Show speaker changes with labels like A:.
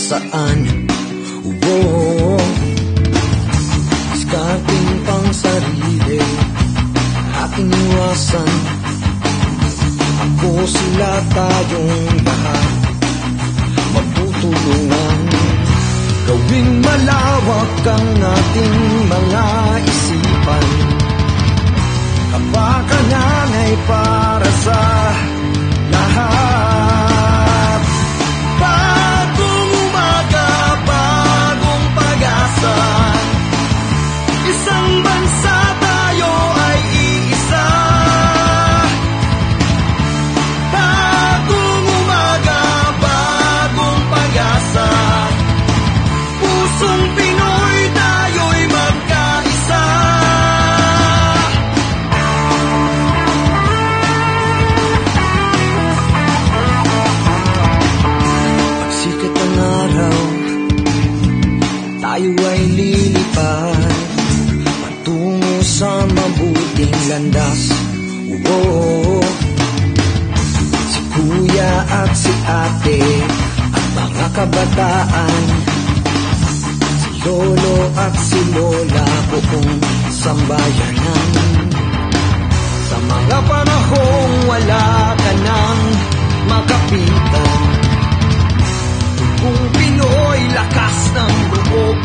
A: saan. Discarding pang sarili, aking iwasan. Ako, sila, tayong lahat magtutulungan. Gawing malawak ang ating mga isipan. Kapakanan ay para sa lahat. Bagong umaga, bagong pag-asa. Isang bansa, tayo ay iisa. Bagong umaga, bagong pag-asa. Pusong Pinoy, tayo'y magkaisa. Pagsikat ng araw, tayo ay lilipad patungo sa mabuting landas. Si kuya at si ate at mga kabataan, si lolo at si lola, buong sambayanan. Sa mga panahong wala ka nang makapitan, kung Pinoy, lakas ng loob